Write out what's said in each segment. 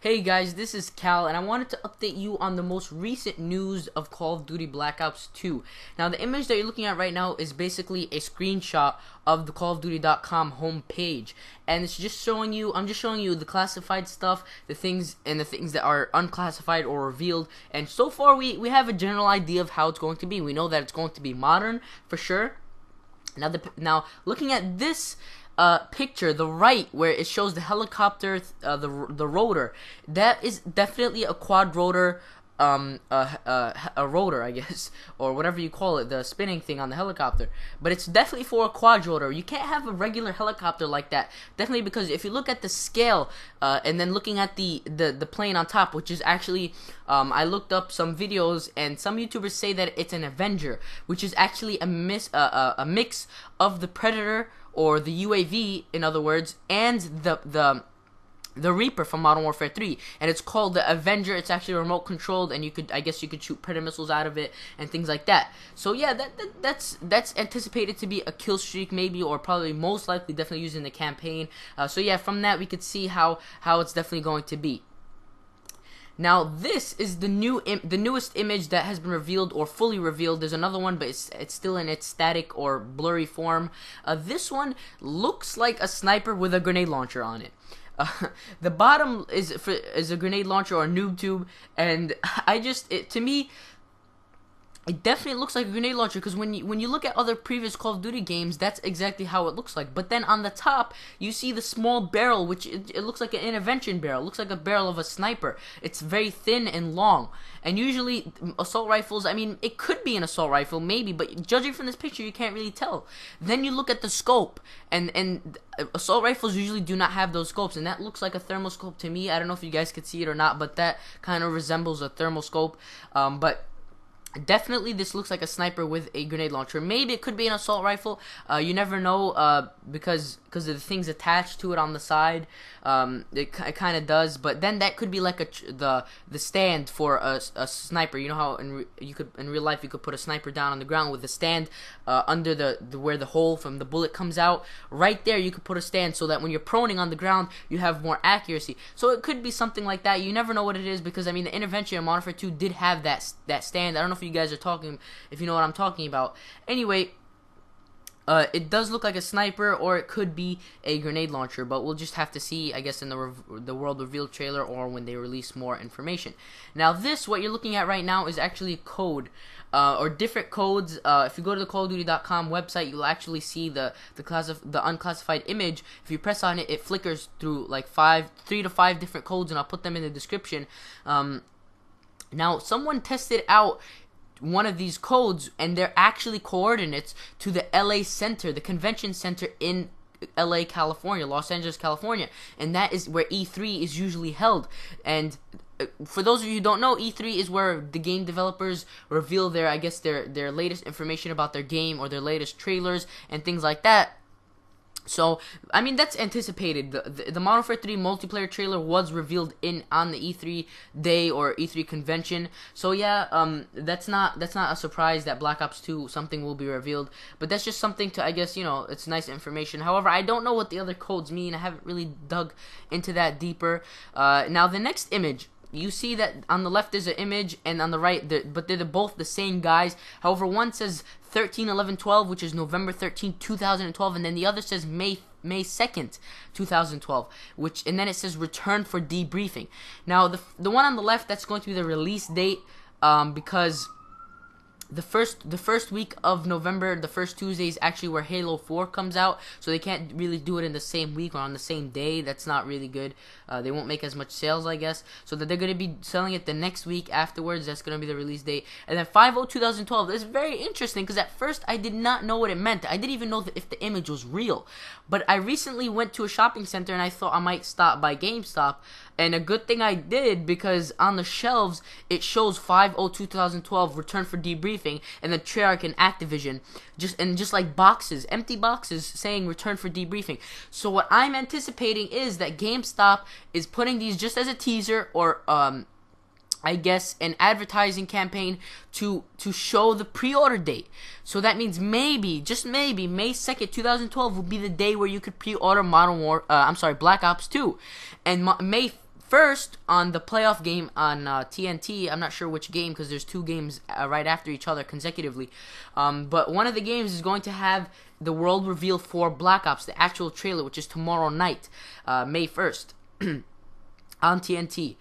Hey guys, this is Cal, and I wanted to update you on the most recent news of Call of Duty Black Ops 2. Now, the image that you're looking at right now is basically a screenshot of the CallOfDuty.com homepage, and it's just showing you. I'm just showing you the classified stuff, the things that are unclassified or revealed. And so far, we have a general idea of how it's going to be. We know that it's going to be modern for sure. Now looking at this picture, the right, where it shows the helicopter, the rotor, that is definitely a quadrotor, a rotor, I guess, or whatever you call it, the spinning thing on the helicopter. But it's definitely for a quadrotor. You can't have a regular helicopter like that. Definitely, because if you look at the scale, and then looking at the plane on top, which is actually, I looked up some videos, and some YouTubers say that it's an Avenger, which is actually a mix of the Predator, or the UAV, in other words, and the Reaper from Modern Warfare 3, and it's called the Avenger. It's actually remote controlled, and I guess you could shoot Predator missiles out of it and things like that. So yeah, that's anticipated to be a kill streak, maybe, or probably most likely definitely used in the campaign. So yeah, from that we could see how it's definitely going to be. Now, this is the newest image that has been revealed or fully revealed. There's another one, but it's still in its static or blurry form. This one looks like a sniper with a grenade launcher on it. The bottom is a grenade launcher or a noob tube, and to me, it definitely looks like a grenade launcher, because when you look at other previous Call of Duty games, that's exactly how it looks like. But then on the top, you see the small barrel, which it looks like an intervention barrel. It looks like a barrel of a sniper. It's very thin and long. And usually, assault rifles, I mean, it could be an assault rifle, maybe, but judging from this picture, you can't really tell. Then you look at the scope, and assault rifles usually do not have those scopes, and that looks like a thermal scope to me. I don't know if you guys could see it or not, but that kind of resembles a thermal scope. But definitely, this looks like a sniper with a grenade launcher. Maybe it could be an assault rifle. You never know, because of the things attached to it on the side. It kind of does. But then that could be like the stand for a sniper. You know how in real life you could put a sniper down on the ground with the stand under where the hole from the bullet comes out. Right there, you could put a stand so that when you're proning on the ground, you have more accuracy. So it could be something like that. You never know what it is, because I mean, the intervention in Modern Warfare 2 did have that stand. I don't know if you guys are talking, if you know what I'm talking about. Anyway, it does look like a sniper, or it could be a grenade launcher, but we'll just have to see, I guess, in the world reveal trailer, or when they release more information. Now, what you're looking at right now is actually a code, or different codes. If you go to the CallOfDuty.com website, you'll actually see the unclassified image. If you press on it, it flickers through like 3 to 5 different codes, and I'll put them in the description. Now, someone tested out one of these codes, and they're actually coordinates to the LA Center, the convention center in LA, California, Los Angeles, California, and that is where E3 is usually held. And for those of you who don't know, E3 is where the game developers reveal their latest information about their game, or their latest trailers and things like that. So, I mean, that's anticipated. The Modern Warfare 3 multiplayer trailer was revealed on the E3 day, or E3 convention. So yeah, that's not a surprise that Black Ops 2 something will be revealed. But that's just something to, I guess, it's nice information. However, I don't know what the other codes mean. I haven't really dug into that deeper. Now, the next image, you see that on the left there's an image, and on the right, but they're both the same guys. However, one says 13/11/12, which is November 13th, 2012, and then the other says May 2nd, 2012, and then it says return for debriefing. Now, the one on the left, that's going to be the release date, because the first week of November, the first Tuesday, is actually where Halo 4 comes out, so they can't really do it in the same week or on the same day. That's not really good. They won't make as much sales, I guess. So that they're going to be selling it the next week afterwards. That's going to be the release date. And then 5/0/2012. This is very interesting, because at first I did not know what it meant. I didn't even know if the image was real. But I recently went to a shopping center, and I thought I might stop by GameStop. And a good thing I did, because on the shelves it shows 5/0/2012 return for debriefing, and then Treyarch and Activision, just like boxes, empty boxes saying return for debriefing. So what I'm anticipating is that GameStop is putting these just as a teaser, or I guess an advertising campaign to show the pre-order date. So that means maybe, just maybe, May 2nd, 2012 will be the day where you could pre-order Black Ops 2, and May first on the playoff game on TNT. I'm not sure which game because there's 2 games right after each other consecutively. But one of the games is going to have the world reveal for Black Ops, the actual trailer, which is tomorrow night, May 1st, on TNT.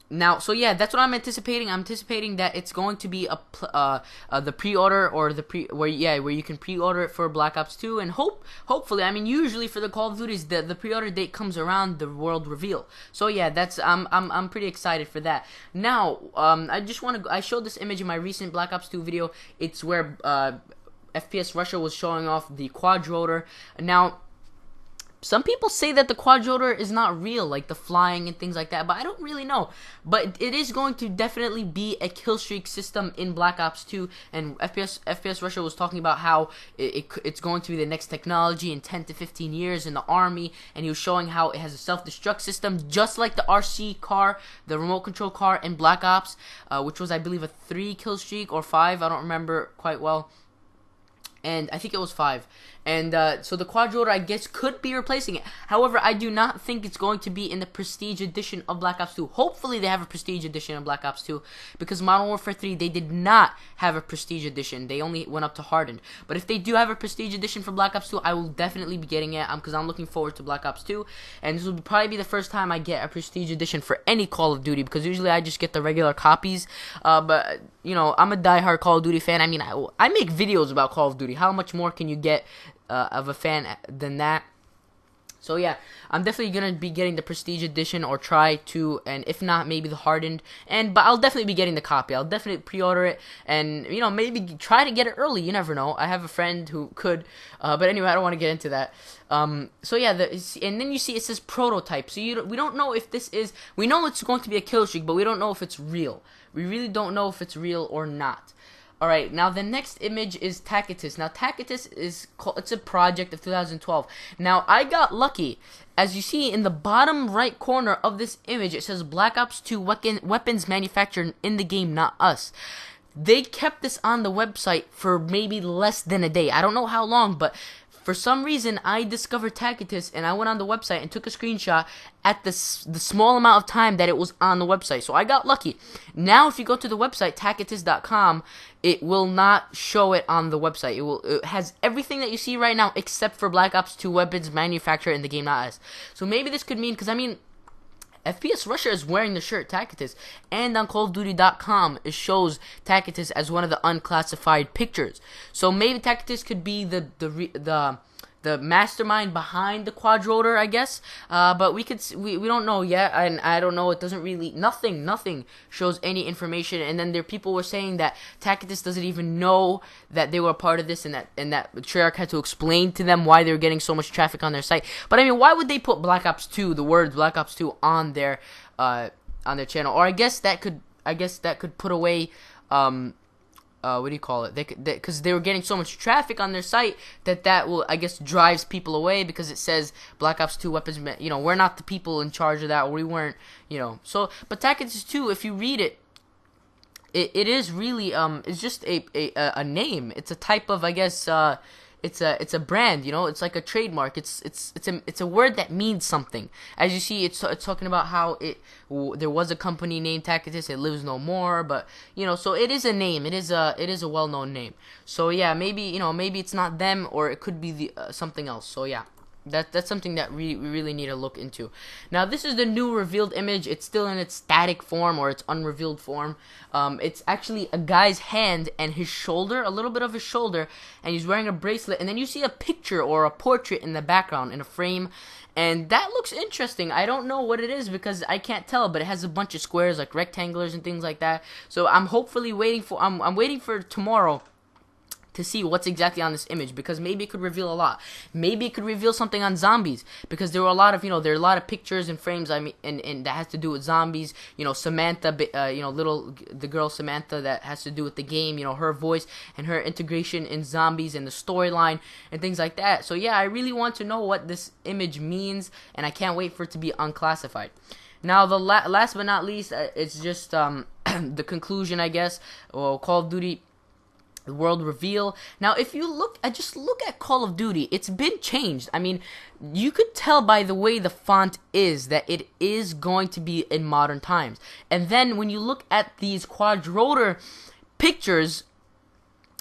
Now, so yeah, that's what I'm anticipating. I'm anticipating that it's going to be the pre-order or where you can pre-order it for Black Ops 2, and hopefully, I mean, usually for the Call of Duties, the pre-order date comes around the world reveal. So yeah, that's I'm pretty excited for that. Now, I showed this image in my recent Black Ops 2 video. It's where FPS Russia was showing off the Quadrotor. Now, some people say that the Quadrotor is not real, like the flying and things like that, but I don't really know. But it is going to definitely be a killstreak system in Black Ops 2, and FPS Russia was talking about how it's going to be the next technology in 10 to 15 years in the army, and he was showing how it has a self-destruct system, just like the RC car, the remote control car in Black Ops, which was, I believe, a 3 kill streak or 5, I don't remember quite well. And I think it was 5. And so the Quadrotor, I guess, could be replacing it. However, I do not think it's going to be in the Prestige Edition of Black Ops 2. Hopefully they have a Prestige Edition of Black Ops 2. Because Modern Warfare 3, they did not have a Prestige Edition. They only went up to Hardened. But if they do have a Prestige Edition for Black Ops 2, I will definitely be getting it. Because I'm looking forward to Black Ops 2. And this will probably be the first time I get a Prestige Edition for any Call of Duty. Because usually I just get the regular copies. But, you know, I'm a diehard Call of Duty fan. I mean, I make videos about Call of Duty. How much more can you get of a fan than that? So yeah, I'm definitely gonna be getting the Prestige Edition, or try to, and if not, maybe the Hardened. But I'll definitely be getting the copy. I'll definitely pre-order it, and you know, maybe try to get it early. You never know. I have a friend who could, but anyway, I don't want to get into that. So yeah, and then you see it says prototype. So we don't know if this is. We know it's going to be a kill streak, but we don't know if it's real. We really don't know if it's real or not. Alright, now the next image is Tacitus. Now Tacitus it's a project of 2012. Now I got lucky. As you see in the bottom right corner of this image, it says Black Ops 2 weapons manufactured in the game, not us. They kept this on the website for maybe less than a day. I don't know how long, but for some reason, I discovered Tacitus, and I went on the website and took a screenshot at the small amount of time that it was on the website. So I got lucky. Now, if you go to the website, tacitus.com, it will not show it on the website. It has everything that you see right now except for Black Ops 2 weapons manufactured in the game, not us. So maybe this could mean, because I mean, FPS Russia is wearing the shirt Tacitus, and on CallOfDuty.com it shows Tacitus as one of the unclassified pictures. So maybe Tacitus could be the mastermind behind the Quadrotor, I guess. But we don't know yet, and I don't know. It doesn't really nothing shows any information. And then people were saying that Tacitus doesn't even know that they were a part of this, and that Treyarch had to explain to them why they were getting so much traffic on their site. But I mean, why would they put Black Ops 2, the words Black Ops 2 on their channel? Or I guess that could put away what do you call it? Because they were getting so much traffic on their site that will, I guess, drives people away, because it says Black Ops 2 weapons. You know, we're not the people in charge of that, or we weren't. You know, so but Tacitus 2, if you read it, it is really it's just a name. It's a type of, I guess, it's a brand, you know. It's like a trademark. It's a word that means something. As you see, it's talking about how there was a company named Tacitus. It lives no more, but you know, so it is a name. It is a well-known name. So yeah, maybe it's not them, or it could be something else. So yeah. That's something that we really need to look into. Now, this is the new revealed image. It's still in its static form, or its unrevealed form. It's actually a guy's hand and his shoulder, a little bit of his shoulder, and he's wearing a bracelet. And then you see a picture or a portrait in the background in a frame, and that looks interesting. I don't know what it is because I can't tell, but it has a bunch of squares, like rectangulars and things like that. So I'm hopefully waiting for I'm waiting for tomorrow to see what's exactly on this image, because maybe it could reveal a lot. Maybe it could reveal something on zombies, because there were a lot of, there are a lot of pictures and frames, I mean, and that has to do with zombies. Samantha, the girl Samantha, that has to do with the game, her voice and her integration in zombies and the storyline and things like that. So yeah, I really want to know what this image means, and I can't wait for it to be unclassified. Now, the last but not least, it's just the conclusion, I guess. Well, Call of Duty the world reveal. Now, if you look, I just look at Call of Duty, it's been changed. I mean, you could tell by the way the font is that it is going to be in modern times. And then when you look at these Quadrotor pictures,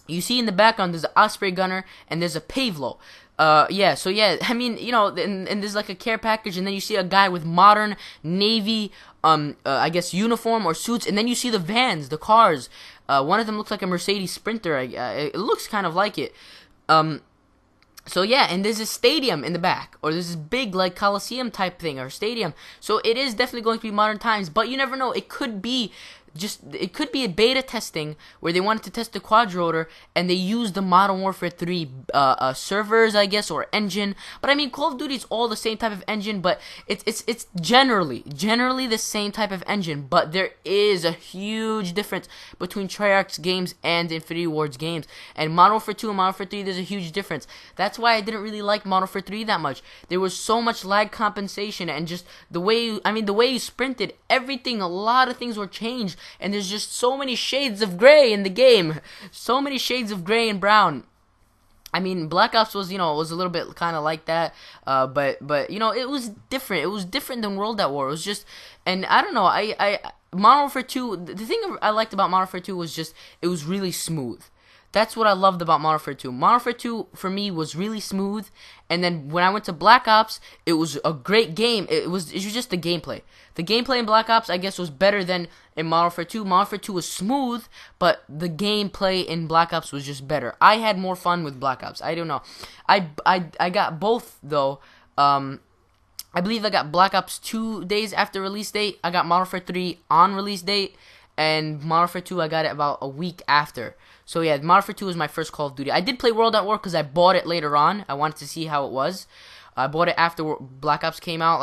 you see in the background there's an Osprey gunner and there's a Pavlo. Yeah, so yeah, I mean, you know, and there's like a care package, and then you see a guy with modern Navy, I guess uniform or suits, and then you see the vans, the cars. One of them looks like a Mercedes Sprinter. It looks kind of like it. So yeah, and there's a stadium in the back, or there's this big like Coliseum type thing or stadium. So it is definitely going to be modern times, but you never know. It could be a beta testing where they wanted to test the Quadrotor and they used the Modern Warfare 3 servers, I guess, or engine. But I mean, Call of Duty is all the same type of engine, but it's generally the same type of engine. But there is a huge difference between Treyarch's games and Infinity Ward's games. And Modern Warfare 2 and Modern Warfare 3, there's a huge difference. That's why I didn't really like Modern Warfare 3 that much. There was so much lag compensation and just the way you sprinted, everything, a lot of things were changed. And there's just so many shades of gray in the game. So many shades of gray and brown. I mean, Black Ops was, you know, was a little bit kind of like that. But you know, it was different. It was different than World at War. It was just, and I don't know. Modern Warfare 2. The thing I liked about Modern Warfare 2 was just it was really smooth. That's what I loved about Modern Warfare 2. Modern Warfare 2, for me, was really smooth. And then when I went to Black Ops, it was a great game. It was just the gameplay. The gameplay in Black Ops, I guess, was better than in Modern Warfare 2. Modern Warfare 2 was smooth, but the gameplay in Black Ops was just better. I had more fun with Black Ops. I don't know. I got both, though. I believe I got Black Ops 2 days after release date. I got Modern Warfare 3 on release date. And Modern Warfare 2, I got it about a week after. So yeah, Modern Warfare 2 was my first Call of Duty. I did play World at War because I bought it later on. I wanted to see how it was. I bought it after Black Ops came out,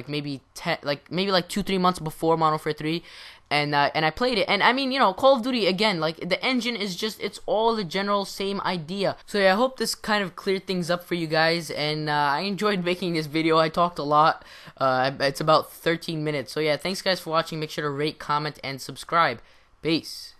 maybe 2-3 months before Modern Warfare 3, and I played it. And I mean, you know, Call of Duty again, like the engine is just, it's all the general same idea. So yeah, I hope this kind of cleared things up for you guys, and I enjoyed making this video. I talked a lot. It's about 13 minutes. So yeah, thanks guys for watching. Make sure to rate, comment, and subscribe. Peace.